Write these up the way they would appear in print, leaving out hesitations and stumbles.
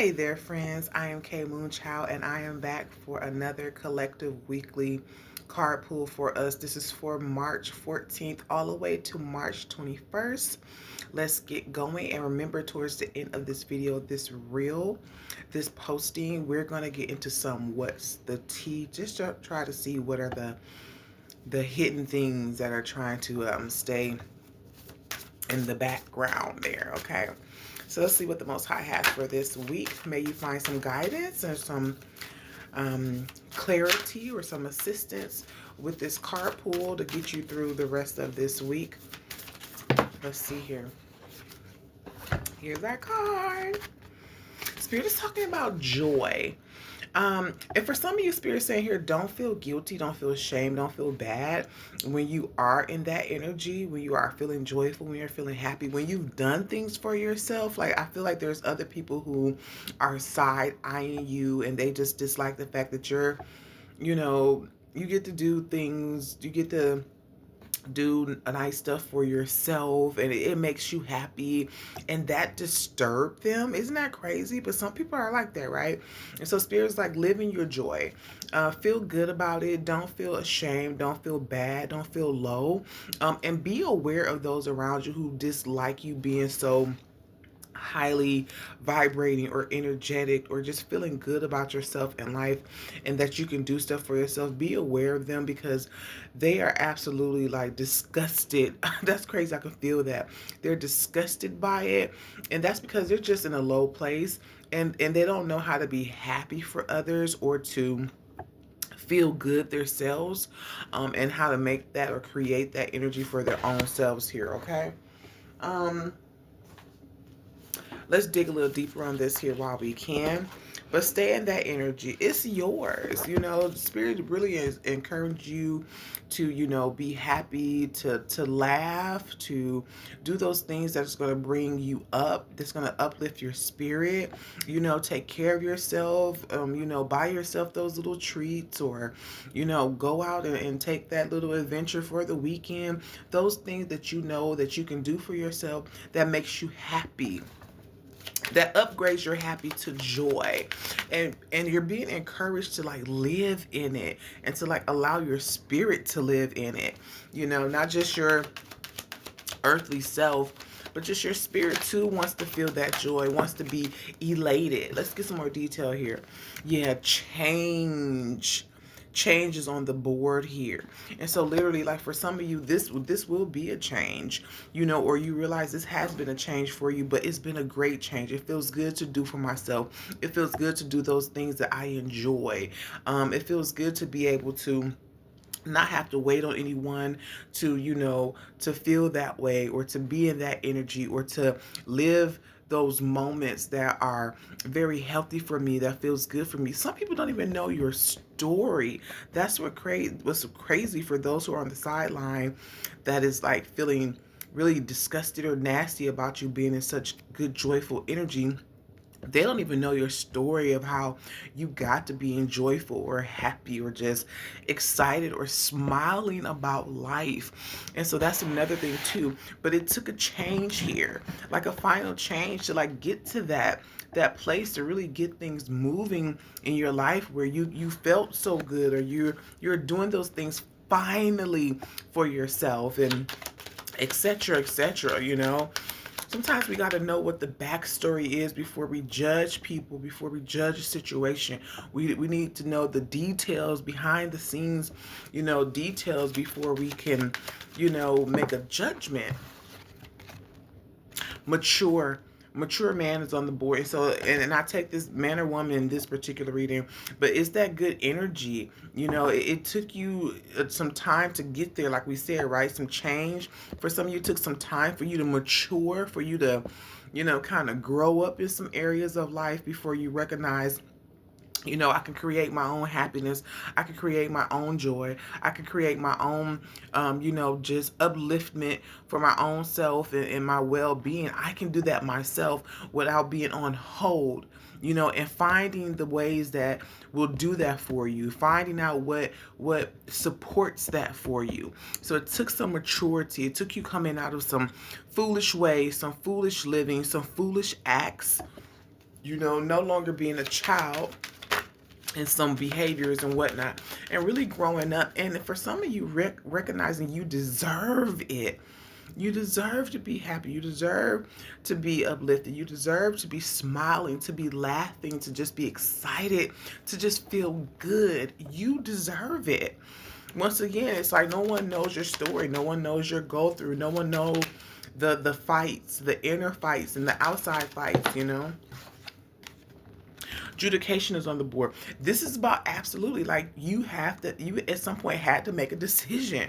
Hey there, friends. I am Kay Moonchild, and I am back for another collective weekly card pull for us. This is for March 14th all the way to March 21st. Let's get going. And remember, towards the end of this video, this posting, we're going to get into some what's the tea. Just to try to see what are the hidden things that are trying to stay in the background there, okay? So let's see what the Most High has for this week. May you find some guidance or some clarity or some assistance with this card pool to get you through the rest of this week. Let's see here. Here's our card. Spirit is talking about joy. And for some of you, Spirit saying here, don't feel guilty, don't feel shame, don't feel bad when you are in that energy, when you are feeling joyful, when you're feeling happy, when you've done things for yourself. Like, I feel like there's other people who are side eyeing you and they just dislike the fact that you get to do things, you get to do nice stuff for yourself, and it makes you happy, and that disturbed them. Isn't that crazy? But some people are like that, right? And so Spirit's like, live in your joy. Feel good about it. Don't feel ashamed. Don't feel bad. Don't feel low. And be aware of those around you who dislike you being so highly vibrating or energetic or just feeling good about yourself in life, and that you can do stuff for yourself. Be aware of them, because they are absolutely like disgusted. That's crazy. I can feel that they're disgusted by it, and that's because they're just in a low place, and they don't know how to be happy for others or to feel good themselves, and how to make that or create that energy for their own selves here. Okay. um Let's dig a little deeper on this here while we can. But stay in that energy. It's yours. The Spirit really is encourage you to, be happy, to laugh, to do those things that's going to bring you up, that's going to uplift your spirit. Take care of yourself. Buy yourself those little treats, or, go out and take that little adventure for the weekend. Those things that that you can do for yourself that makes you happy, that upgrades your happy to joy, and you're being encouraged to like live in it, and to like allow your spirit to live in it, not just your earthly self, but just your spirit too wants to feel that joy, wants to be elated. Let's get some more detail here. Yeah, change is on the board here. And so literally, like, for some of you, this will be a change, or you realize this has been a change for you, but it's been a great change. It feels good to do for myself. It feels good to do those things that I enjoy. It feels good to be able to not have to wait on anyone to, to feel that way, or to be in that energy, or to live those moments that are very healthy for me, that feels good for me. Some people don't even know your story. That's what's crazy for those who are on the sideline, that is like feeling really disgusted or nasty about you being in such good, joyful energy. They don't even know your story of how you got to being joyful or happy or just excited or smiling about life. And so that's another thing too. But it took a change here, like a final change, to like get to that place, to really get things moving in your life where you felt so good, or you're doing those things finally for yourself, and etc., etc. Sometimes we got to know what the backstory is before we judge people, before we judge a situation. We need to know the details behind the scenes, details before we can, make a judgment. Mature man is on the board. And so, and I take this man or woman in this particular reading, but it's that good energy. It took you some time to get there, like we said, right? Some change. For some of you, it took some time for you to mature, for you to, kind of grow up in some areas of life before you recognize, I can create my own happiness. I can create my own joy. I can create my own, just upliftment for my own self, and my well-being. I can do that myself without being on hold, and finding the ways that will do that for you, finding out what supports that for you. So it took some maturity. It took you coming out of some foolish ways, some foolish living, some foolish acts, You know, no longer being a child and some behaviors and whatnot, and really growing up. And for some of you, recognizing you deserve it. You deserve to be happy. You deserve to be uplifted. You deserve to be smiling, to be laughing, to just be excited, to just feel good. You deserve it. Once again, it's like no one knows your story. No one knows your go through. No one knows the fights, the inner fights and the outside fights, you know. Adjudication is on the board. This is about absolutely like you at some point had to make a decision.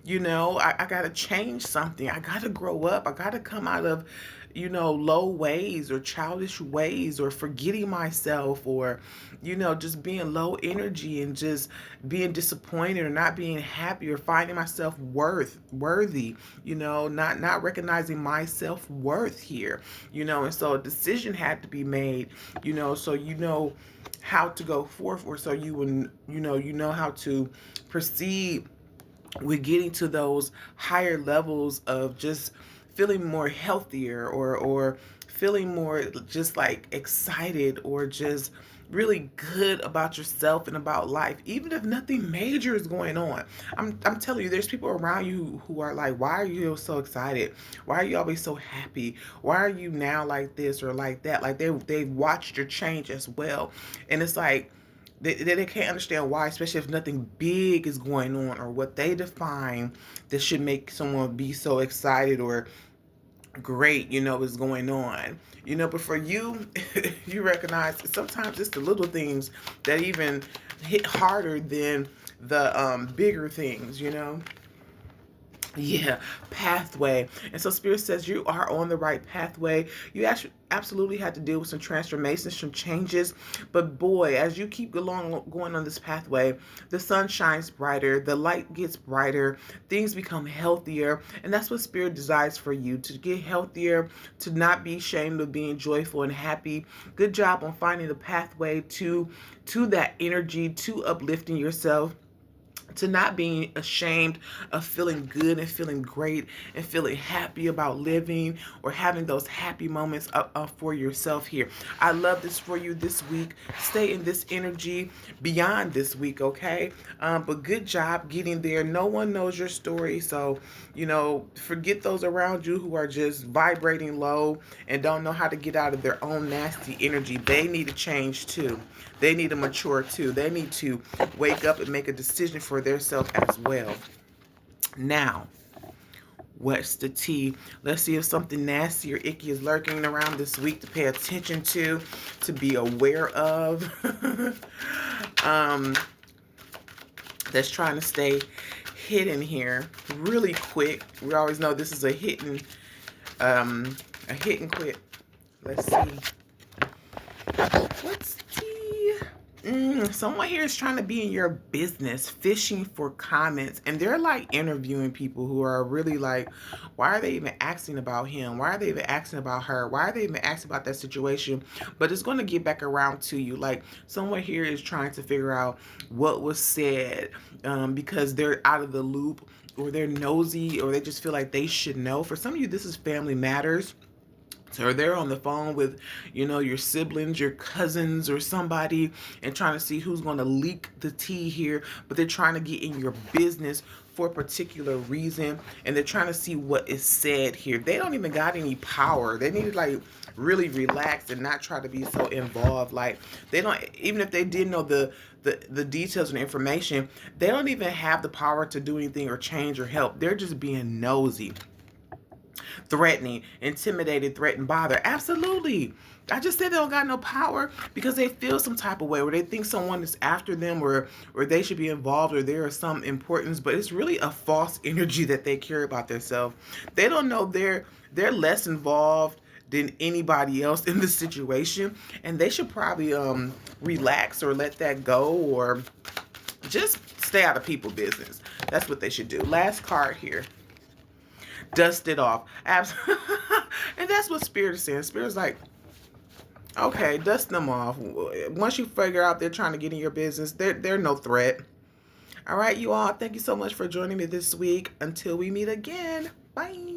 You know, I got to change something. I got to grow up. I got to come out of, you know, low ways or childish ways or forgetting myself or, you know, just being low energy and just being disappointed or not being happy or finding myself worthy, you know, not recognizing my self-worth here, you know. And so a decision had to be made, you know, so you know how to go forth, or so you would, you know how to proceed with getting to those higher levels of just feeling more healthier, or feeling more just like excited, or just really good about yourself and about life, even if nothing major is going on. I'm telling you, there's people around you who are like, why are you so excited? Why are you always so happy? Why are you now like this or like that? Like they've watched your change as well. And it's like they can't understand why, especially if nothing big is going on or what they define that should make someone be so excited or great, you know, is going on. You know, but for you, you recognize sometimes it's the little things that even hit harder than the bigger things, you know. Yeah, pathway. And so Spirit says you are on the right pathway. You actually absolutely had to deal with some transformations, some changes. But boy, as you keep going on this pathway, the sun shines brighter, the light gets brighter, things become healthier. And that's what Spirit desires for you, to get healthier, to not be ashamed of being joyful and happy. Good job on finding the pathway to that energy, to uplifting yourself, to not being ashamed of feeling good and feeling great and feeling happy about living, or having those happy moments for yourself here. I love this for you this week. Stay in this energy beyond this week, okay? But good job getting there. No one knows your story, so, you know, forget those around you who are just vibrating low and don't know how to get out of their own nasty energy. They need to change too. They need to mature too. They need to wake up and make a decision for themselves as well. Now, what's the tea? Let's see if something nasty or icky is lurking around this week to pay attention to be aware of. That's trying to stay hidden here really quick. We always know this is a hidden quit. Let's see. What's tea? Someone here is trying to be in your business, fishing for comments, and they're like interviewing people who are really like, why are they even asking about him? Why are they even asking about her? Why are they even asking about that situation? But it's going to get back around to you. Like someone here is trying to figure out what was said, because they're out of the loop, or they're nosy, or they just feel like they should know. For some of you, this is family matters. So they're on the phone with, you know, your siblings, your cousins, or somebody, and trying to see who's going to leak the tea here. But they're trying to get in your business for a particular reason, and they're trying to see what is said here. They don't even got any power. They need to like really relax and not try to be so involved. Like they don't, even if they did know the details and information, they don't even have the power to do anything or change or help. They're just being nosy. Threatening, intimidated, threatened, bother. Absolutely. I just said they don't got no power because they feel some type of way, or they think someone is after them, or they should be involved, or there is some importance, but it's really a false energy that they care about themselves. They don't know they're less involved than anybody else in the situation, and they should probably relax or let that go, or just stay out of people's business. That's what they should do. Last card here. Dust it off. Absolutely. And that's what Spirit is saying. Spirit's like, okay, dust them off. Once you figure out they're trying to get in your business, they're no threat. All right, you all. Thank you so much for joining me this week. Until we meet again. Bye.